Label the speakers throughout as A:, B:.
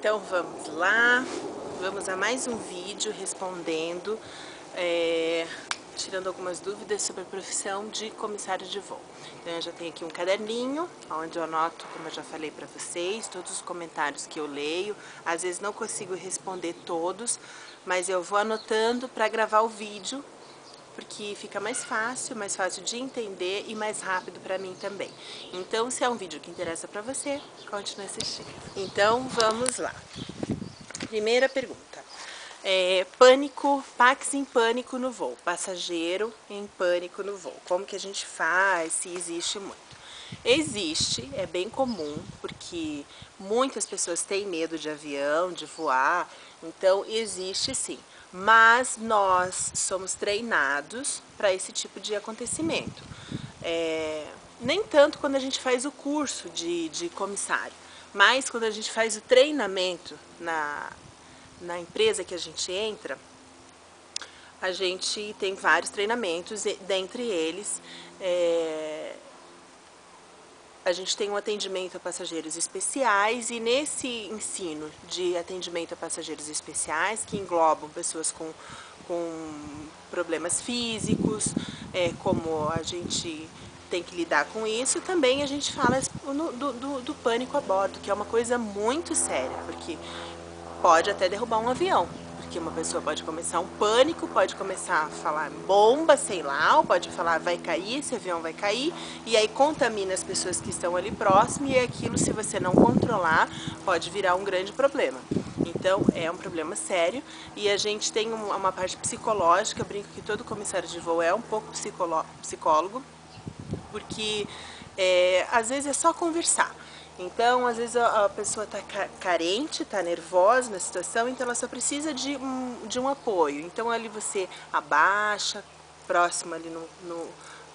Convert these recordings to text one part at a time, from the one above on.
A: Então vamos lá, vamos a mais um vídeo respondendo, tirando algumas dúvidas sobre a profissão de comissário de voo. Então eu já tenho aqui um caderninho, onde eu anoto, como eu já falei para vocês, todos os comentários que eu leio. Às vezes não consigo responder todos, mas eu vou anotando para gravar o vídeo, porque fica mais fácil de entender e mais rápido para mim também. Então, se é um vídeo que interessa para você, continue assistindo. Então, vamos lá. Primeira pergunta. Pânico, Pax em pânico no voo. Passageiro em pânico no voo. Como que a gente faz? Se existe muito? Existe, é bem comum, porque muitas pessoas têm medo de avião, de voar, então existe sim. Mas nós somos treinados para esse tipo de acontecimento. Nem tanto quando a gente faz o curso de comissário, mas quando a gente faz o treinamento na empresa que a gente entra, a gente tem vários treinamentos, e dentre eles a gente tem um atendimento a passageiros especiais, e nesse ensino de atendimento a passageiros especiais, que englobam pessoas com problemas físicos, como a gente tem que lidar com isso, também a gente fala do pânico a bordo, que é uma coisa muito séria, porque pode até derrubar um avião. Porque uma pessoa pode começar um pânico, pode começar a falar bomba, sei lá, ou pode falar vai cair, esse avião vai cair, e aí contamina as pessoas que estão ali próximo, e aquilo, se você não controlar, pode virar um grande problema. Então, é um problema sério, e a gente tem uma parte psicológica. Eu brinco que todo comissário de voo é um pouco psicólogo, porque às vezes é só conversar. Então, às vezes a pessoa está carente, está nervosa na situação, então ela só precisa de um apoio. Então, ali você abaixa, próximo ali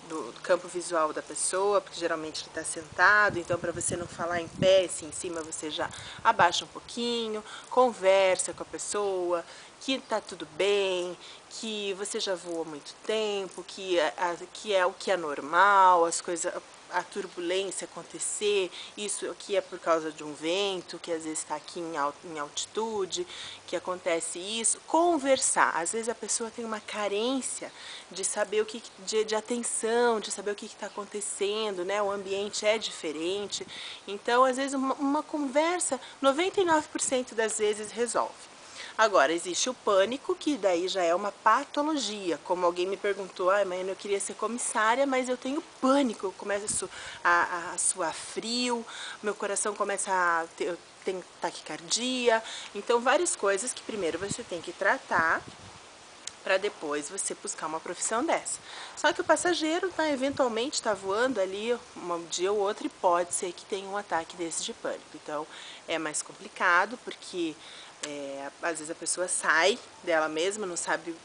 A: do campo visual da pessoa, porque geralmente ele está sentado, então para você não falar em pé, assim, em cima, você já abaixa um pouquinho, conversa com a pessoa, que tá tudo bem, que você já voou há muito tempo, que é o que é normal, as coisas, a turbulência acontecer, isso aqui é por causa de um vento, que às vezes está aqui em altitude, que acontece isso. Conversar, às vezes a pessoa tem uma carência de saber de atenção, de saber o que está acontecendo, né? O ambiente é diferente, então às vezes uma conversa, 99% das vezes resolve. Agora, existe o pânico, que daí já é uma patologia, como alguém me perguntou, mãe, eu queria ser comissária, mas eu tenho pânico, eu começo a suar frio, meu coração começa a ter, eu tenho taquicardia, então várias coisas que primeiro você tem que tratar, para depois você buscar uma profissão dessa. Só que o passageiro eventualmente está voando ali um dia ou outro, e pode ser que tenha um ataque desse de pânico. Então é mais complicado, porque às vezes a pessoa sai dela mesma, não sabe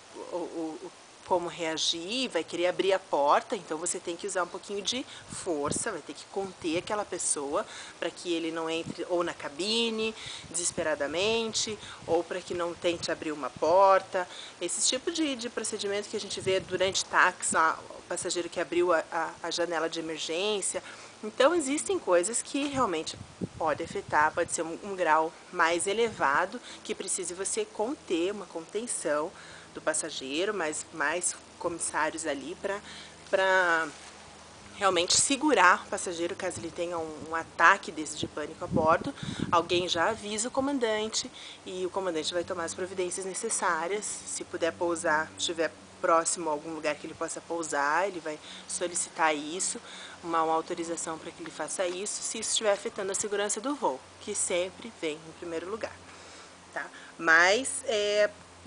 A: como reagir, vai querer abrir a porta, então você tem que usar um pouquinho de força, vai ter que conter aquela pessoa para que ele não entre ou na cabine desesperadamente, ou para que não tente abrir uma porta. Esse tipo de procedimento que a gente vê durante táxi, o passageiro que abriu a janela de emergência. Então existem coisas que realmente pode afetar, pode ser um grau mais elevado, que precise você conter, uma contenção do passageiro, mas mais comissários ali para realmente segurar o passageiro caso ele tenha um ataque desse de pânico a bordo. Alguém já avisa o comandante, e o comandante vai tomar as providências necessárias. Se puder pousar, estiver próximo a algum lugar que ele possa pousar, ele vai solicitar isso, uma autorização para que ele faça isso, se isso estiver afetando a segurança do voo, que sempre vem em primeiro lugar, tá? Mas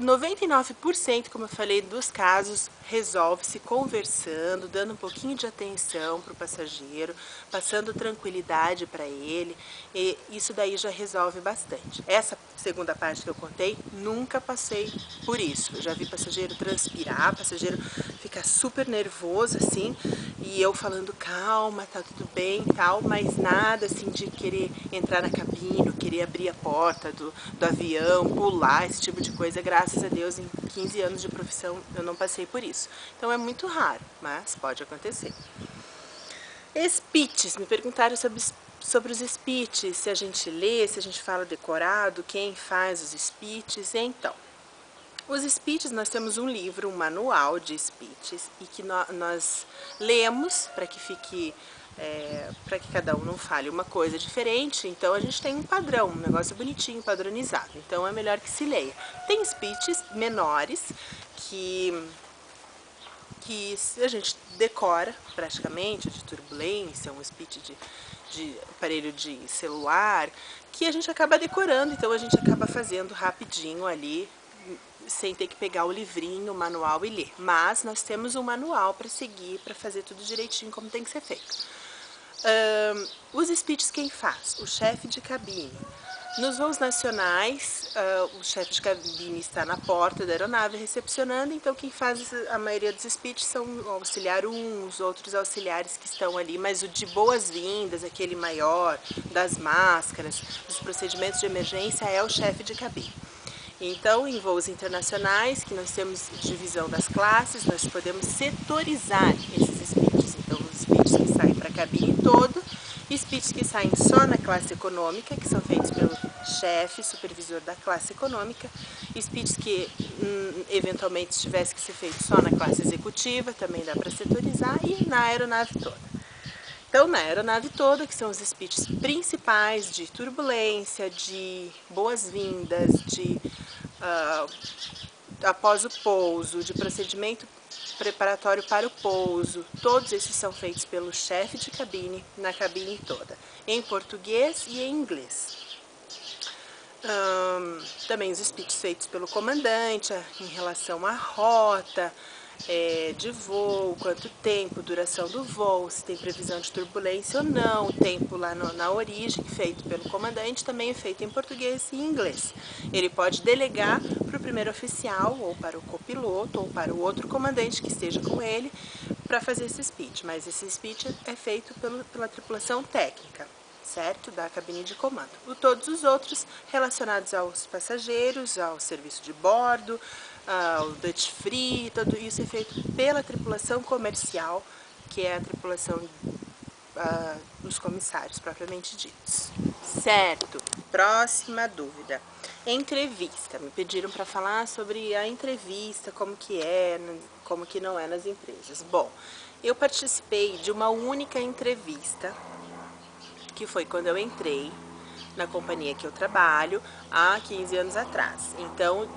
A: 99%, como eu falei, dos casos resolve-se conversando, dando um pouquinho de atenção para o passageiro, passando tranquilidade para ele, e isso daí já resolve bastante. Essa segunda parte que eu contei, nunca passei por isso. Eu já vi passageiro transpirar, passageiro ficar super nervoso assim, e eu falando calma, tá tudo bem e tal, mas nada assim de querer entrar na cabine, querer abrir a porta do avião, pular, esse tipo de coisa. Graças a Deus, em 15 anos de profissão, eu não passei por isso. Então é muito raro, mas pode acontecer. Speeches, me perguntaram sobre sobre os speeches, se a gente lê, se a gente fala decorado, quem faz os speeches, então. Os speeches, nós temos um livro, um manual de speeches, e que nós lemos para que fique, para que cada um não fale uma coisa diferente. Então a gente tem um padrão, um negócio bonitinho, padronizado. Então é melhor que se leia. Tem speeches menores que a gente decora praticamente, de turbulência, um speech de aparelho de celular, que a gente acaba decorando, então a gente acaba fazendo rapidinho ali, sem ter que pegar o livrinho, o manual e ler. Mas nós temos um manual para seguir, para fazer tudo direitinho como tem que ser feito. Os speeches quem faz? O chefe de cabine. Nos voos nacionais, o chefe de cabine está na porta da aeronave recepcionando, então quem faz a maioria dos speeches são o auxiliar 1, os outros auxiliares que estão ali, mas o de boas-vindas, aquele maior, das máscaras, dos procedimentos de emergência, é o chefe de cabine. Então, em voos internacionais, que nós temos divisão das classes, nós podemos setorizar esses speeches. Então, os speeches que saem para a cabine toda, speeches que saem só na classe econômica, que são feitos pelo chefe, supervisor da classe econômica, speeches que eventualmente tivesse que ser feito só na classe executiva, também dá para setorizar, e na aeronave toda. Então, na aeronave toda, que são os speeches principais de turbulência, de boas-vindas, de após o pouso, de procedimento preparatório para o pouso, todos esses são feitos pelo chefe de cabine, na cabine toda, em português e em inglês. Também os speeches feitos pelo comandante em relação à rota de voo, quanto tempo, duração do voo, se tem previsão de turbulência ou não, o tempo lá na origem, feito pelo comandante, também é feito em português e inglês. Ele pode delegar para o primeiro oficial, ou para o copiloto, ou para o outro comandante que esteja com ele, para fazer esse speech, mas esse speech é feito pela tripulação técnica, certo? Da cabine de comando. Todos os outros relacionados aos passageiros, ao serviço de bordo, ao duty free, tudo isso é feito pela tripulação comercial, que é a tripulação dos comissários propriamente ditos. Certo. Próxima dúvida. Entrevista. Me pediram para falar sobre a entrevista, como que é, como que não é nas empresas. Bom, eu participei de uma única entrevista, que foi quando eu entrei na companhia que eu trabalho há 15 anos atrás. Então,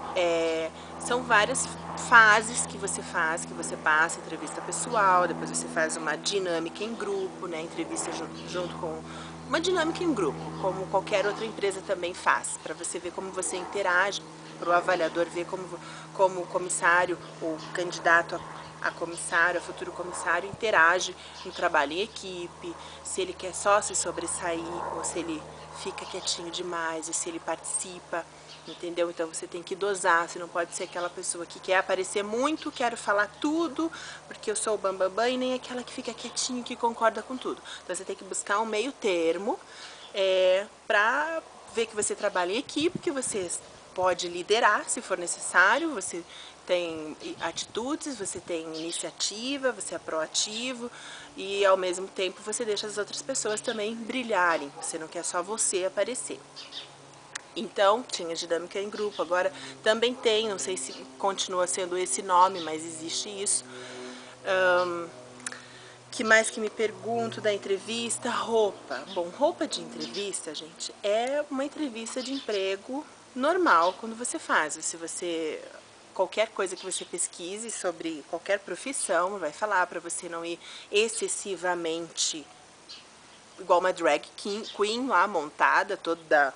A: são várias fases que você faz, que você passa, entrevista pessoal, depois você faz uma dinâmica em grupo, né, entrevista junto com uma dinâmica em grupo, como qualquer outra empresa também faz, para você ver como você interage, para o avaliador ver como o comissário, o candidato a comissário, a futuro comissário, interage no trabalho em equipe, se ele quer só se sobressair ou se ele fica quietinho demais e se ele participa, entendeu? Então você tem que dosar, você não pode ser aquela pessoa que quer aparecer muito, quero falar tudo, porque eu sou o bambambam, e nem aquela que fica quietinho, que concorda com tudo. Então você tem que buscar um meio termo para ver que você trabalha em equipe, que você pode liderar se for necessário, você tem atitudes, você tem iniciativa, você é proativo e ao mesmo tempo você deixa as outras pessoas também brilharem, você não quer só você aparecer. Então, tinha dinâmica em grupo, agora também tem, não sei se continua sendo esse nome, mas existe isso. Que mais que me pergunto da entrevista? Roupa. Bom, roupa de entrevista, gente, é uma entrevista de emprego normal quando você faz. Se você, qualquer coisa que você pesquise sobre qualquer profissão, vai falar para você não ir excessivamente igual uma drag queen lá, montada, toda,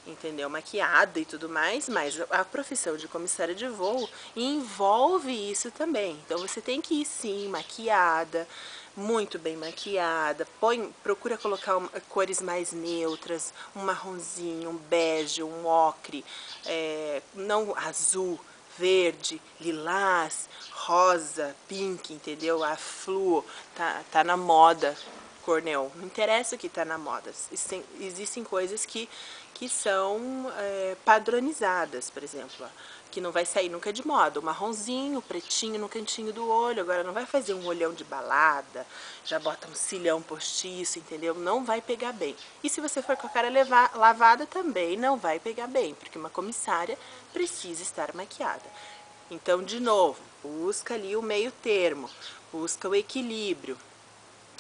A: entendeu, maquiada e tudo mais, mas a profissão de comissária de voo envolve isso também. Então você tem que ir sim maquiada, muito bem maquiada, procura colocar cores mais neutras, um marronzinho, um bege, um ocre, não azul, verde, lilás, rosa, pink, entendeu? A fluo tá na moda cor neon, não interessa o que está na moda. Existem coisas que são padronizadas, por exemplo, que não vai sair nunca de moda. O marronzinho, o pretinho no cantinho do olho, agora não vai fazer um olhão de balada, já bota um cílião postiço, entendeu? Não vai pegar bem. E se você for com a cara lavada também não vai pegar bem, porque uma comissária precisa estar maquiada. Então, de novo, busca ali o meio termo, busca o equilíbrio.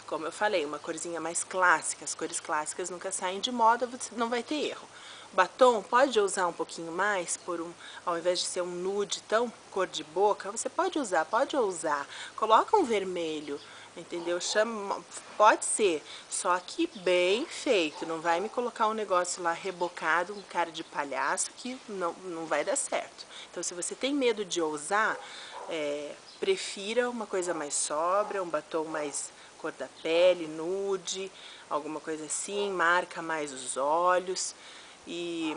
A: Como eu falei, uma corzinha mais clássica, as cores clássicas nunca saem de moda, você não vai ter erro. Batom, pode usar um pouquinho mais, ao invés de ser um nude tão cor de boca, você pode usar, coloca um vermelho, entendeu? Pode ser, só que bem feito, não vai me colocar um negócio lá rebocado, um cara de palhaço, que não vai dar certo. Então, se você tem medo de ousar, prefira uma coisa mais sóbria, um batom mais cor da pele, nude, alguma coisa assim, marca mais os olhos e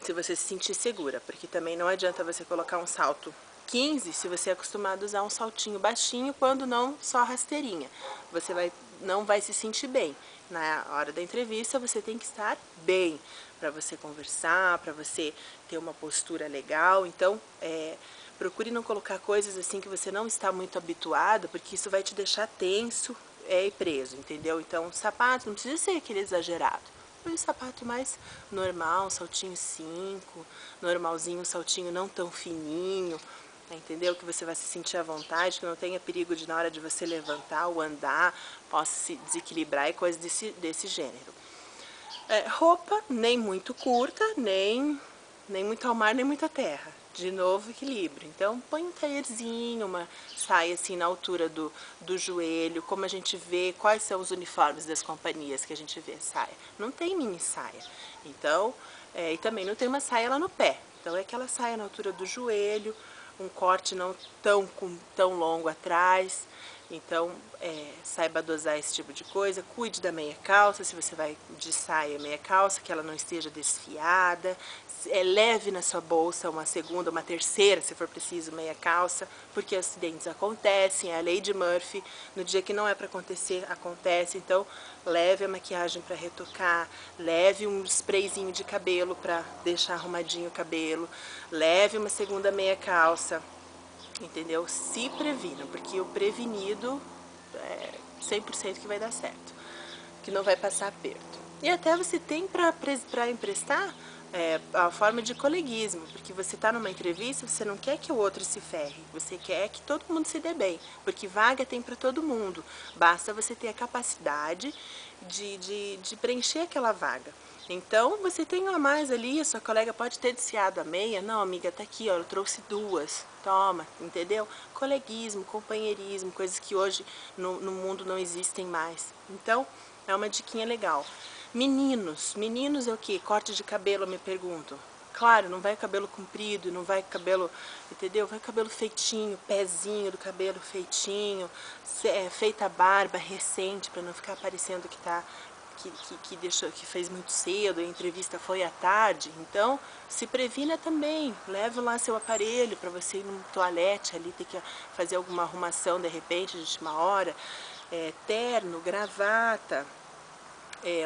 A: se você se sentir segura, porque também não adianta você colocar um salto 15 se você é acostumado a usar um saltinho baixinho, quando não só rasteirinha. Você não vai se sentir bem. Na hora da entrevista você tem que estar bem, para você conversar, para você ter uma postura legal, então procure não colocar coisas assim que você não está muito habituado, porque isso vai te deixar tenso e preso, entendeu? Então, sapato não precisa ser aquele exagerado. Põe um sapato mais normal, um saltinho 5, normalzinho, um saltinho não tão fininho, entendeu? Que você vai se sentir à vontade, que não tenha perigo de na hora de você levantar ou andar, possa se desequilibrar e coisas desse gênero. Roupa nem muito curta, nem muito ao mar, nem muita terra. De novo, equilíbrio. Então, põe um taierzinho, uma saia assim na altura do joelho, como a gente vê, quais são os uniformes das companhias que a gente vê saia. Não tem mini saia. Então, e também não tem uma saia lá no pé. Então, é aquela saia na altura do joelho, um corte não tão longo atrás. Então, saiba dosar esse tipo de coisa. Cuide da meia calça, se você vai de saia meia calça, que ela não esteja desfiada. Leve na sua bolsa uma segunda, uma terceira, se for preciso, meia calça, porque acidentes acontecem, é a lei de Murphy. No dia que não é para acontecer, acontece. Então, leve a maquiagem para retocar, leve um sprayzinho de cabelo para deixar arrumadinho o cabelo, leve uma segunda meia calça. Entendeu? Se previnam, porque o prevenido é 100% que vai dar certo, que não vai passar aperto. E até você tem para emprestar a forma de coleguismo, porque você está numa entrevista, você não quer que o outro se ferre, você quer que todo mundo se dê bem, porque vaga tem para todo mundo, basta você ter a capacidade de preencher aquela vaga. Então, você tem uma mais ali, a sua colega pode ter desfiado a meia. Não, amiga, tá aqui, ó, eu trouxe duas. Toma, entendeu? Coleguismo, companheirismo, coisas que hoje no mundo não existem mais. Então, é uma diquinha legal. Meninos é o quê? Corte de cabelo, eu me pergunto. Claro, não vai cabelo comprido, não vai cabelo, entendeu? Vai cabelo feitinho, pezinho do cabelo feitinho, feita a barba recente, para não ficar parecendo que tá que fez muito cedo, a entrevista foi à tarde. Então, se previna também, leve lá seu aparelho para você ir no toalete ali, ter que fazer alguma arrumação de repente, de última hora, terno, gravata,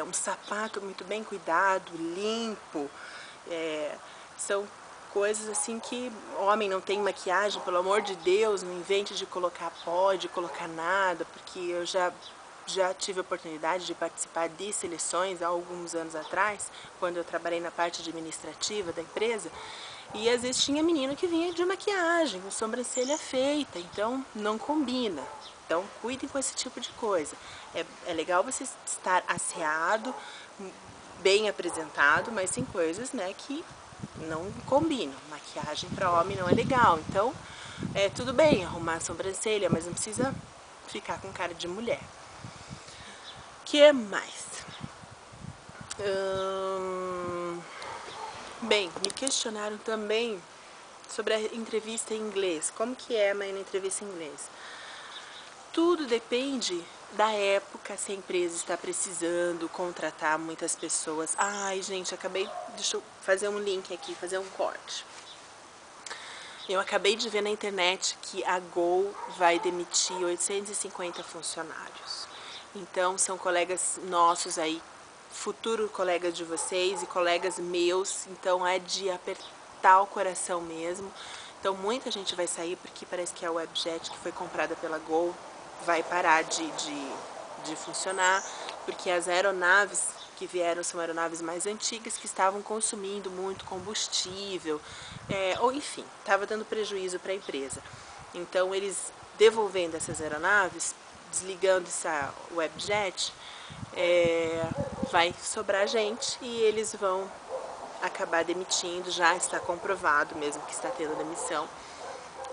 A: um sapato muito bem cuidado, limpo, são coisas assim que homem não tem maquiagem, pelo amor de Deus, não invente de colocar pó, de colocar nada, porque eu já tive a oportunidade de participar de seleções há alguns anos atrás, quando eu trabalhei na parte administrativa da empresa, e às vezes tinha menino que vinha de maquiagem, com sobrancelha feita, então não combina. Então cuidem com esse tipo de coisa. É legal você estar asseado, bem apresentado, mas tem coisas, né, que não combinam. Maquiagem para homem não é legal, então tudo bem arrumar a sobrancelha, mas não precisa ficar com cara de mulher. Que mais? Bem, me questionaram também sobre a entrevista em inglês. Como que é uma entrevista em inglês? Tudo depende da época, se a empresa está precisando contratar muitas pessoas. Ai, gente, deixa eu fazer um link aqui, fazer um corte. Eu acabei de ver na internet que a Gol vai demitir 850 funcionários. Então são colegas nossos aí, futuro colegas de vocês e colegas meus, então é de apertar o coração mesmo. Então muita gente vai sair porque parece que a Webjet, que foi comprada pela Gol, vai parar de funcionar, porque as aeronaves que vieram são aeronaves mais antigas que estavam consumindo muito combustível, ou enfim, estava dando prejuízo para a empresa. Então eles devolvendo essas aeronaves, desligando essa Webjet, vai sobrar gente e eles vão acabar demitindo, já está comprovado mesmo que está tendo demissão.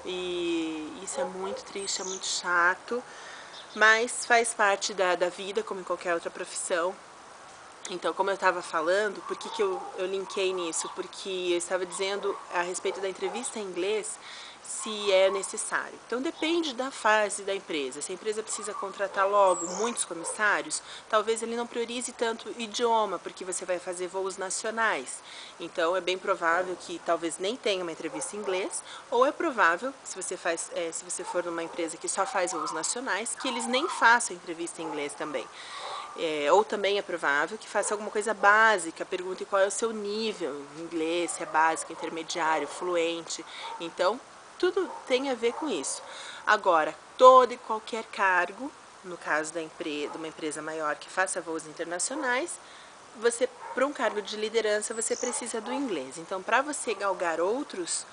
A: E isso é muito triste, é muito chato, mas faz parte da vida, como em qualquer outra profissão. Então, como eu estava falando, por que eu linkei nisso? Porque eu estava dizendo a respeito da entrevista em inglês, se é necessário. Então, depende da fase da empresa. Se a empresa precisa contratar logo muitos comissários, talvez ele não priorize tanto o idioma, porque você vai fazer voos nacionais. Então, é bem provável que talvez nem tenha uma entrevista em inglês, ou é provável, se você for numa empresa que só faz voos nacionais, que eles nem façam entrevista em inglês também. Ou também é provável que faça alguma coisa básica, pergunte qual é o seu nível em inglês, se é básico, intermediário, fluente. Então, tudo tem a ver com isso. Agora, todo e qualquer cargo, no caso de uma empresa maior que faça voos internacionais, para um cargo de liderança, você precisa do inglês. Então, para você galgar outros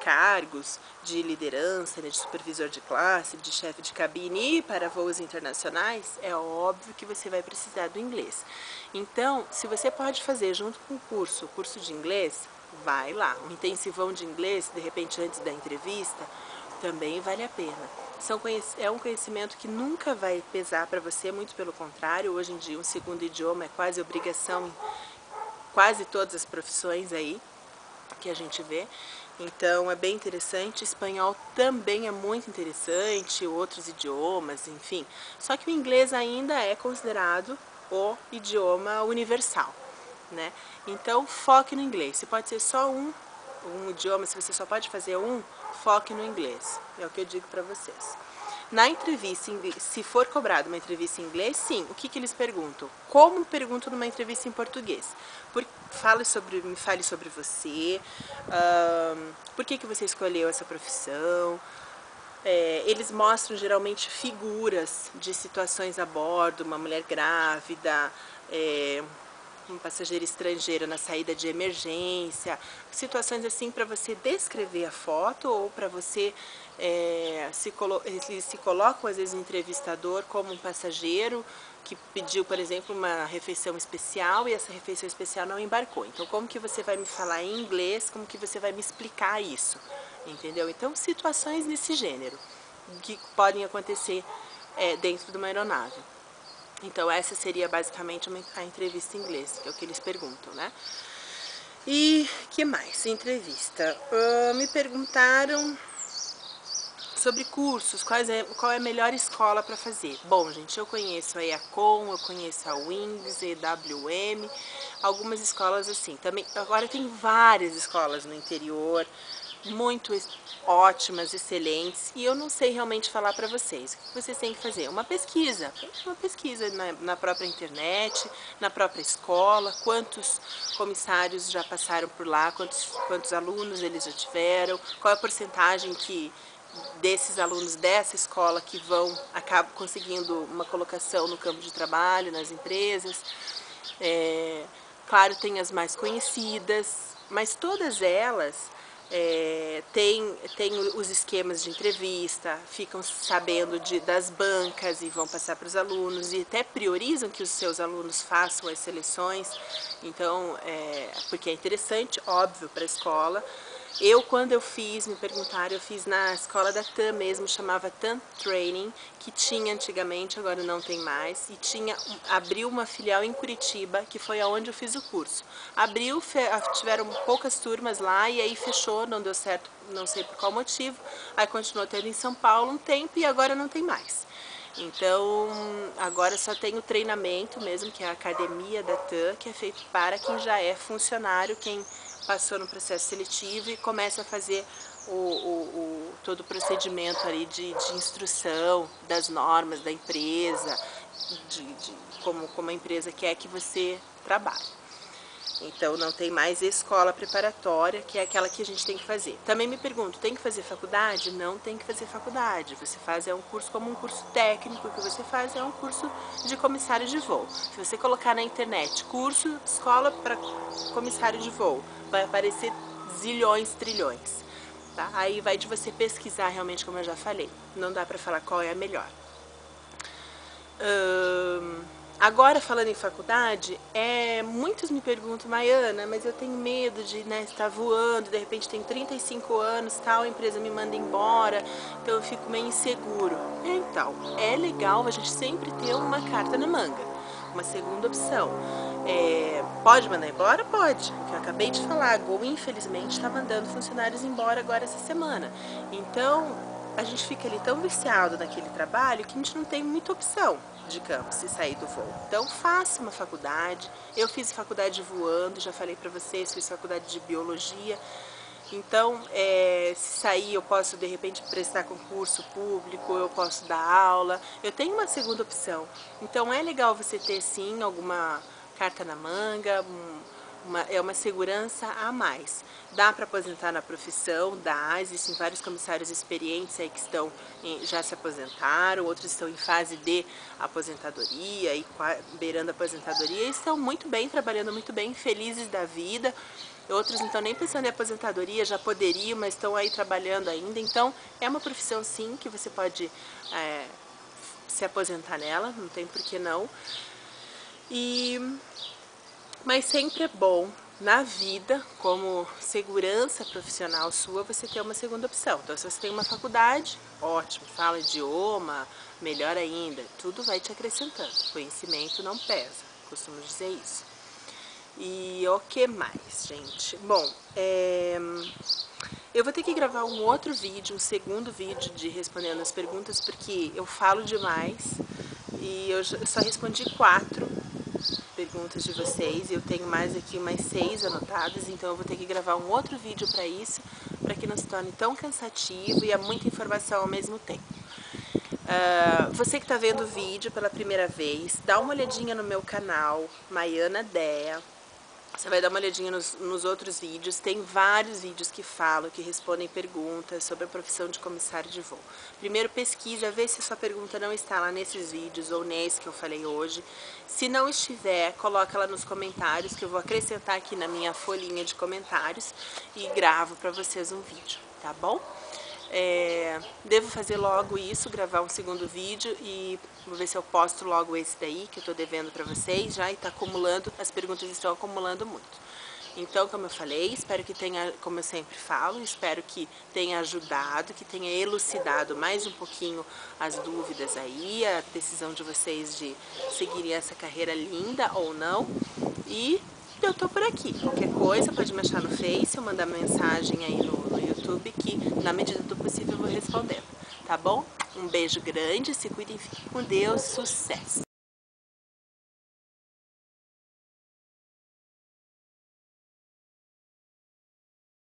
A: cargos de liderança, né, de supervisor de classe, de chefe de cabine e para voos internacionais, é óbvio que você vai precisar do inglês. Então, se você pode fazer junto com o curso de inglês, vai lá. Um intensivão de inglês, de repente antes da entrevista, também vale a pena. É um conhecimento que nunca vai pesar para você, muito pelo contrário. Hoje em dia um segundo idioma é quase obrigação em quase todas as profissões aí que a gente vê. Então é bem interessante. Espanhol também é muito interessante, outros idiomas, enfim. Só que o inglês ainda é considerado o idioma universal, né? Então foque no inglês. Se pode ser só um idioma, se você só pode fazer um, foque no inglês. É o que eu digo para vocês. Na entrevista, se for cobrado uma entrevista em inglês, sim. O que eles perguntam? Como perguntam numa entrevista em português? Me fale sobre você, por que você escolheu essa profissão. Eles mostram geralmente figuras de situações a bordo, uma mulher grávida, uma passageira estrangeira na saída de emergência, situações assim para você descrever a foto ou para você eles se colocam às vezes o entrevistador como um passageiro que pediu, por exemplo, uma refeição especial e essa refeição especial não embarcou. Então, como que você vai me falar em inglês, como que você vai me explicar isso, entendeu? Então, situações desse gênero que podem acontecer dentro de uma aeronave. Então essa seria basicamente a entrevista em inglês, que é o que eles perguntam, né? E que mais? Entrevista. Me perguntaram sobre cursos, qual é a melhor escola para fazer. Bom, gente, eu conheço a EACOM, eu conheço a Wings, EWM, algumas escolas assim. Também, agora tem várias escolas no interior, muito ótimas, excelentes, e eu não sei realmente falar para vocês. O que vocês têm que fazer? Uma pesquisa na própria internet, na própria escola, quantos comissários já passaram por lá, quantos alunos eles já tiveram, qual é a porcentagem desses alunos dessa escola que acabam conseguindo uma colocação no campo de trabalho, nas empresas. Claro, tem as mais conhecidas, mas todas elas tem os esquemas de entrevista, ficam sabendo das bancas e vão passar para os alunos e até priorizam que os seus alunos façam as seleções. Então, porque é interessante, óbvio, para a escola. Quando me perguntaram, eu fiz na escola da TAM mesmo, chamava TAM Training, que tinha antigamente, agora não tem mais, e abriu uma filial em Curitiba, que foi aonde eu fiz o curso. Tiveram poucas turmas lá e aí fechou, não deu certo, não sei por qual motivo, aí continuou tendo em São Paulo um tempo e agora não tem mais. Então, agora só tem o treinamento mesmo, que é a academia da TAM, que é feito para quem já é funcionário, quem passou no processo seletivo e começa a fazer todo o procedimento ali de instrução das normas da empresa, como a empresa quer que você trabalhe. Então não tem mais escola preparatória, que é aquela que a gente tem que fazer. Também me pergunto, tem que fazer faculdade? Não tem que fazer faculdade. Você faz um curso como um curso técnico, o que você faz é um curso de comissário de voo. Se você colocar na internet curso escola para comissário de voo, vai aparecer zilhões, trilhões. Tá? Aí vai de você pesquisar realmente, como eu já falei. Não dá para falar qual é a melhor. Agora, falando em faculdade, muitos me perguntam, Maiana, mas eu tenho medo de estar voando, de repente tenho 35 anos, tal, a empresa me manda embora, então eu fico meio inseguro. Então, é legal a gente sempre ter uma carta na manga, uma segunda opção. Pode mandar embora? Pode. O que eu acabei de falar, a Gol, infelizmente, está mandando funcionários embora agora essa semana. Então, a gente fica ali tão viciado naquele trabalho que a gente não tem muita opção, digamos, se sair do voo. Então faça uma faculdade. Eu fiz faculdade voando, já falei para vocês, fiz faculdade de biologia. Então, se sair, eu posso de repente prestar concurso público, eu posso dar aula. Eu tenho uma segunda opção. Então é legal você ter sim alguma carta na manga, é uma segurança a mais. Dá para aposentar na profissão, dá, existem vários comissários experientes aí que já se aposentaram, outros estão em fase de aposentadoria e beirando a aposentadoria e estão muito bem, trabalhando muito bem, felizes da vida. Outros não estão nem pensando em aposentadoria, já poderiam, mas estão aí trabalhando ainda. Então é uma profissão sim que você pode se aposentar nela, não tem por que não. Mas sempre é bom na vida, como segurança profissional sua, você ter uma segunda opção. Então, se você tem uma faculdade, ótimo, fala idioma, melhor ainda, tudo vai te acrescentando. Conhecimento não pesa, costumo dizer isso. E o que mais, gente? Bom, eu vou ter que gravar um outro vídeo, um segundo vídeo de respondendo as perguntas, porque eu falo demais e eu só respondi 4 perguntas de vocês, e eu tenho mais aqui umas 6 anotadas, então eu vou ter que gravar um outro vídeo para isso, para que não se torne tão cansativo e é muita informação ao mesmo tempo. Você que está vendo o vídeo pela primeira vez, dá uma olhadinha no meu canal, Maiana Dea. Você vai dar uma olhadinha nos outros vídeos, tem vários vídeos que falam, que respondem perguntas sobre a profissão de comissário de voo. Primeiro pesquisa, vê se a sua pergunta não está lá nesses vídeos ou nesse que eu falei hoje. Se não estiver, coloca lá nos comentários que eu vou acrescentar aqui na minha folhinha de comentários e gravo para vocês um vídeo, tá bom? Devo fazer logo isso, gravar um segundo vídeo e vou ver se eu posto logo esse daí que eu tô devendo para vocês já, e tá acumulando, as perguntas estão acumulando muito. Então, como eu falei, espero que tenha, como eu sempre falo, espero que tenha ajudado, que tenha elucidado mais um pouquinho as dúvidas aí, a decisão de vocês de seguirem essa carreira linda ou não. E eu tô por aqui. Qualquer coisa pode me achar no Face ou mandar mensagem aí no YouTube, que na medida do possível eu vou respondendo, tá bom? Um beijo grande, se cuidem, fiquem com Deus, sucesso!